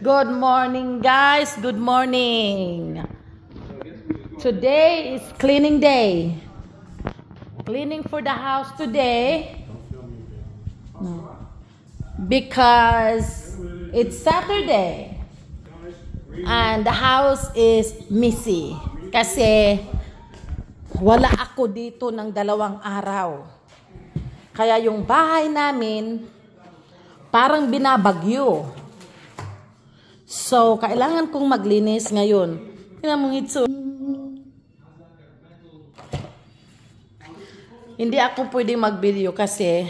Good morning, guys. Good morning. Today is cleaning day. Cleaning for the house today. Because it's Saturday. And the house is messy. Kasi wala ako dito ng 2 araw. Kaya yung bahay namin parang binabagyo. So, kailangan kong maglinis ngayon. Tingnan mo ito. Hindi ako pwedeng mag-video kasi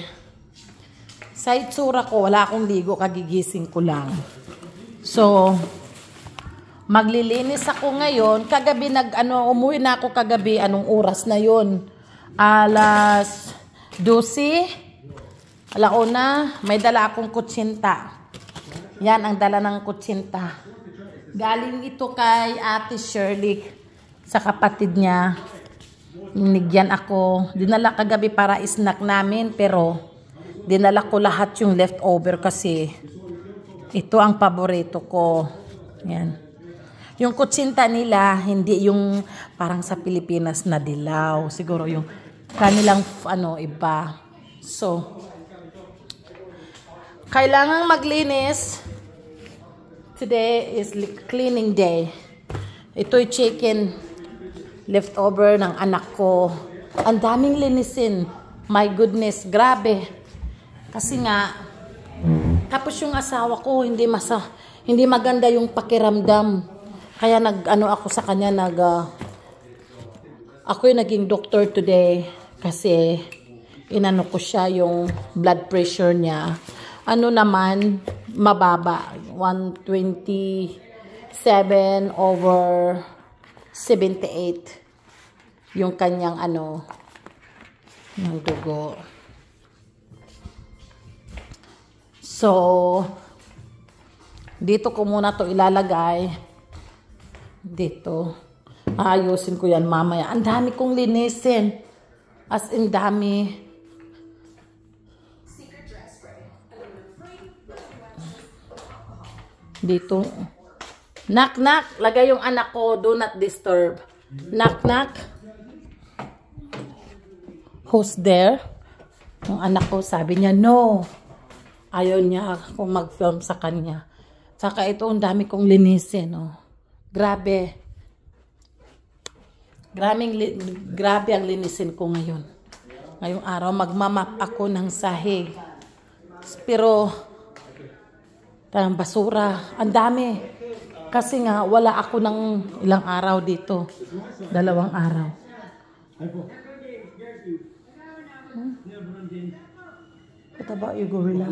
sa itsura ko, wala akong ligo, kagigising ko lang. So, maglilinis ako ngayon. Kagabi umuwi na ako kagabi. Anong oras na yun? Alas 12. Alauna, may dala akong kutsinta. Yan ang dala ng kutsinta. Galing ito kay Ate Shirley sa kapatid niya. Nigyan ako. Dinala kagabi para snack namin, pero dinala ko lahat yung leftover kasi ito ang paborito ko. Yan. Yung kutsinta nila, hindi yung parang sa Pilipinas na dilaw. Siguro yung kanilang iba. So, kailangang maglinis. Today is cleaning day. Ito'y chicken leftover ng anak ko. Ang daming linisin. My goodness, grabe. Kasi nga, tapos yung asawa ko, hindi maganda yung pakiramdam. Kaya ako sa kanya, ako yung naging doctor today. Kasi, inano ko siya yung blood pressure niya. Naman, mababa. 127/78 yung kanyang ng dugo. So, dito ko muna to ilalagay. Dito. Ayusin ko yan mamaya. Ang dami kong linisin. As in dami. Dito. Knock, knock. Lagay yung anak ko. Do not disturb. Knock, knock. Who's there? Yung anak ko, sabi niya, no. Ayaw niya akong mag-film sa kanya. Saka ito, ang dami kong linisin. Oh. Grabe. Grabe ang linisin ko ngayon. Ngayong araw, magmamap ako ng sahig. Pero, basura. Ang dami. Kasi nga, wala ako ng ilang araw dito. 2 araw. What about you, gorilla?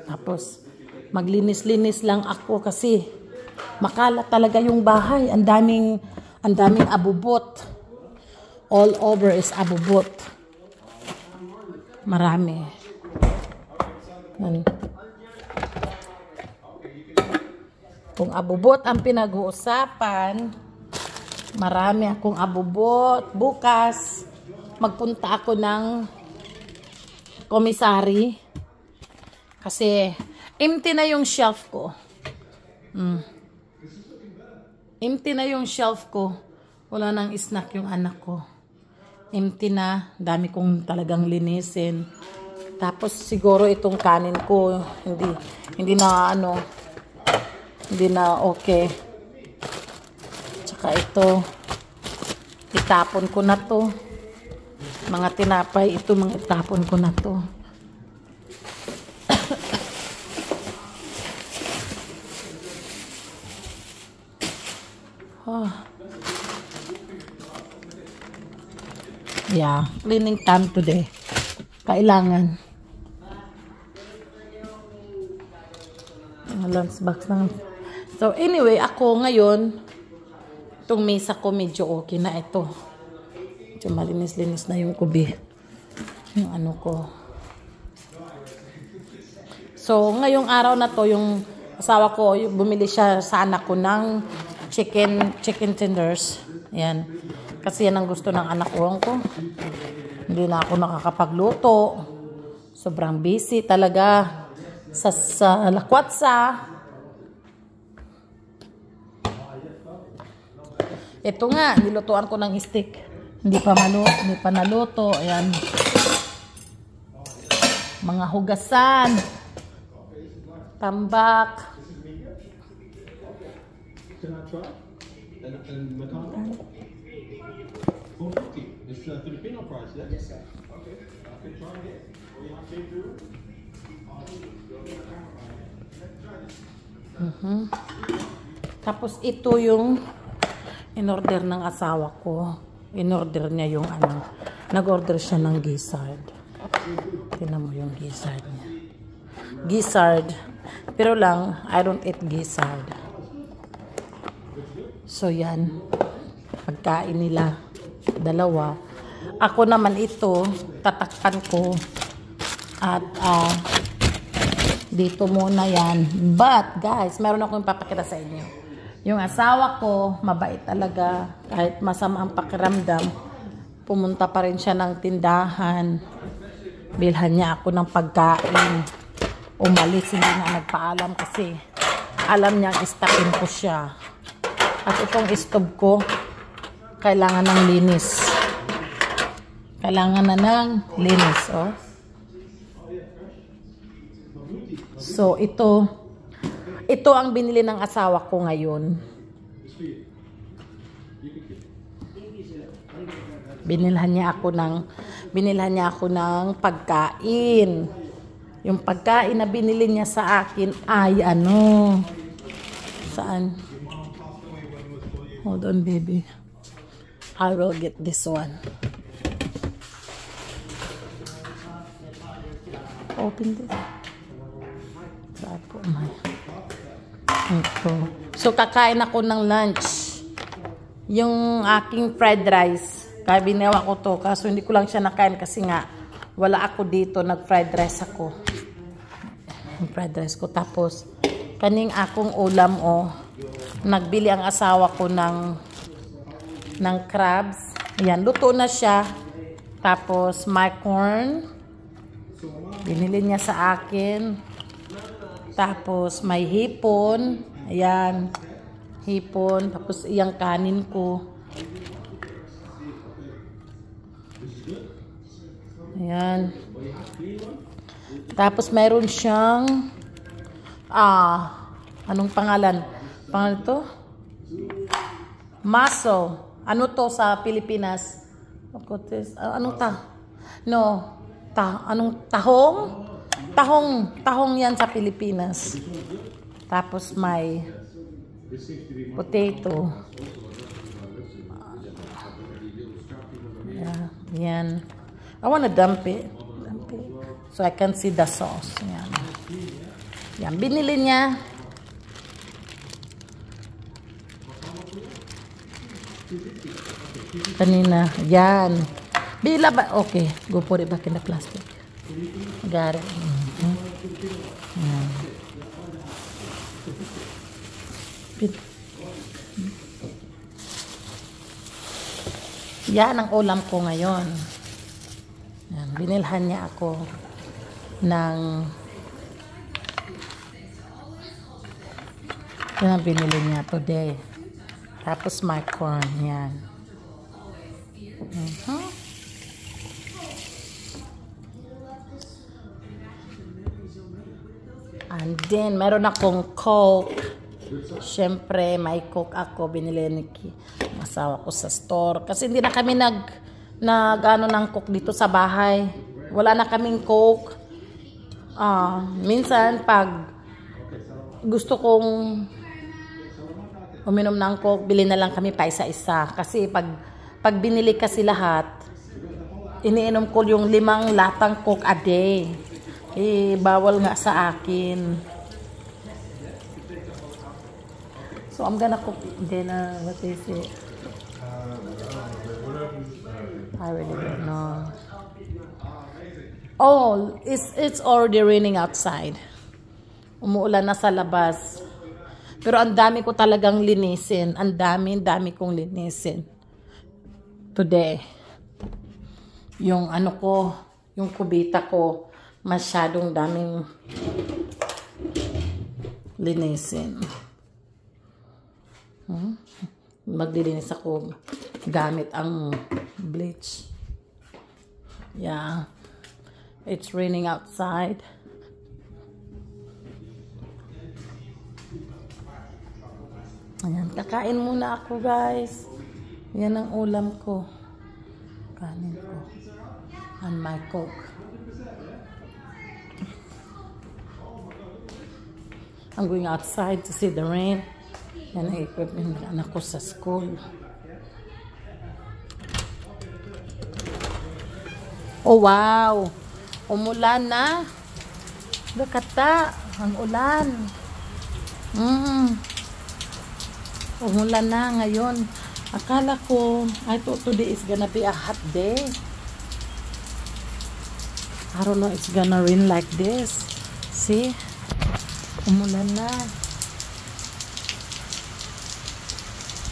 Tapos, maglinis-linis lang ako kasi makalat talaga yung bahay. Ang daming abubot. All over is abubot. Marami. Kung abubot ang pinag-uusapan, marami akong abubot. Bukas, magpunta ako ng komisari. Kasi, empty na yung shelf ko. Empty na yung shelf ko. Wala nang snack yung anak ko. Empty na. Dami kong talagang linisin. Tapos siguro itong kanin ko hindi na okay. Tsaka ito itapon ko na to. Mga tinapay ito, mga itapon ko na to. Yeah, cleaning time today. Kailangan. Lunch box lang. So, anyway, ako ngayon, itong mesa ko medyo okay na ito. Medyo malinis-linis na yung kubi. Yung ko. So, ngayong araw na to, yung asawa ko, bumili siya sa anak ko ng chicken tenders. Ayan. Kasi yan ang gusto ng anak ko. Hindi na ako nakakapagluto. Sobrang busy talaga sa lakwatsa. Ito nga, nilutuan ko ng steak. Hindi pa naluto. Ayan. Mga hugasan. Tambak. Can I try? And Macau? $4.50. It's Filipino price, yeah? Yes, sir. Okay. I can try it. Tapos ito yung in-order ng asawa ko. In-order niya yung ano. Nag-order siya ng gizzard. Tingnan mo yung gizzard niya. Gizzard. Pero lang, I don't eat gizzard. So yan, pagkain nila, dalawa. Ako naman ito, tatakpan ko. At dito muna yan. But guys, meron akong papakita sa inyo. Yung asawa ko, mabait talaga. Kahit masama ang pakiramdam, pumunta pa rin siya ng tindahan. Bilhan niya ako ng pagkain. Umalis, hindi na nagpaalam kasi alam niyang istapin ko siya. At itong stove ko, kailangan ng linis. Kailangan na ng linis, oh. So, ito ang binili ng asawa ko ngayon. Binilhan niya ako ng pagkain. Yung pagkain na binili niya sa akin ay ano? Saan? Hold on, baby. I will get this one. Open this. Saan po, may. Ito. So, kakain ako ng lunch. Yung aking fried rice. Kaya binawa ko to. Kaso hindi ko lang siya nakain kasi nga wala ako dito. Nag-fried rice ako. Yung fried rice ko. Tapos, kaning akong ulam, oh. Nagbili ang asawa ko ng crabs. Ayan, luto na siya. Tapos, my corn. Binili niya sa akin. Tapos, may hipon. Ayan. Hipon. Tapos, iyang kanin ko. Ayan. Tapos, mayroon siyang anong pangalan? Pangalan to? Maso. Ano to sa Pilipinas? Anong anong tahong? Tahong yan sa Pilipinas. Tapos may potato. Yan. I wanna dump it. So I can see the sauce. Yan. Yan. Binili niya. Kanina. Yan. Bila ba? Okay. Go put it back in the plastic. Got it. Yan. Yan ang ulam ko ngayon. Yan. Binilhan niya ako ng yan ang binili niya today. Tapos my corn. Yan. And then, meron akong Coke. Siyempre, may Coke ako. Binili ni asawa ko sa store. Kasi hindi na kami nag-ano ng Coke dito sa bahay. Wala na kaming Coke. Minsan, pag gusto kong uminom ng Coke, bili na lang kami pa isa-isa. Kasi pag binili kasi lahat, iniinom ko yung 5 latang Coke a day. Bawal nga sa akin. So, I'm gonna cook dinner. What is it? I really don't know. Oh, it's already raining outside. Umuulan na sa labas. Pero ang dami ko talagang linisin. Ang dami kong linisin. today. Yung ano ko, yung kubita ko, masyadong daming linisin. Maglilinis ako gamit ang bleach. Yeah. It's raining outside. Ayan, kakain muna ako guys. Yan ang ulam ko. Kanin ko. And my Coke. I'm going outside to see the rain. Yan ang equipment ng anak ko sa school. Oh wow! Umulan na. Look at that. Ang ulan. Umulan na ngayon. Akala ko, I thought today is gonna be a hot day. I don't know, it's gonna rain like this. See? Umulan na.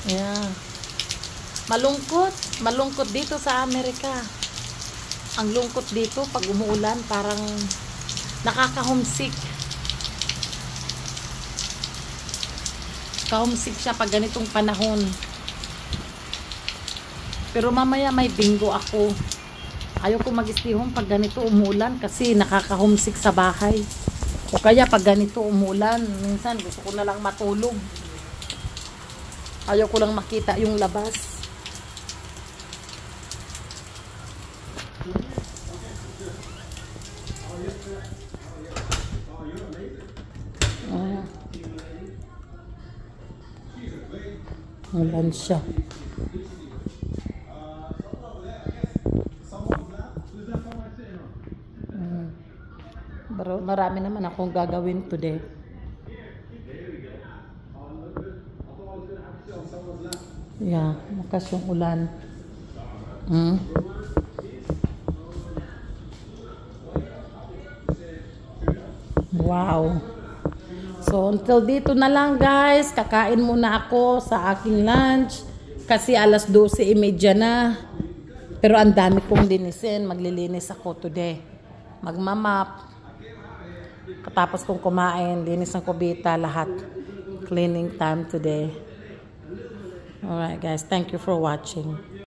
Yeah. Malungkot. Malungkot dito sa Amerika. Ang lungkot dito pag umuulan, parang nakaka-homesick. Ka-homesick siya pag ganitong panahon. Pero mamaya may bingo ako. Ayoko mag-stay home pag ganito umuulan kasi nakaka-homesick sa bahay. O kaya pag ganito umuulan, minsan gusto ko na lang matulog. Ayoko lang makita yung labas. Ulan siya. Pero marami naman akong gagawin today. Yeah, makas yung ulan. Wow. So, until dito na lang guys. Kakain muna ako sa aking lunch. Kasi alas 12:30 na. Pero ang dami kong linisin. Maglilinis ako today. Magmamap. Katapos kong kumain, linis ng kubita, lahat. Cleaning time today. Alright guys, thank you for watching.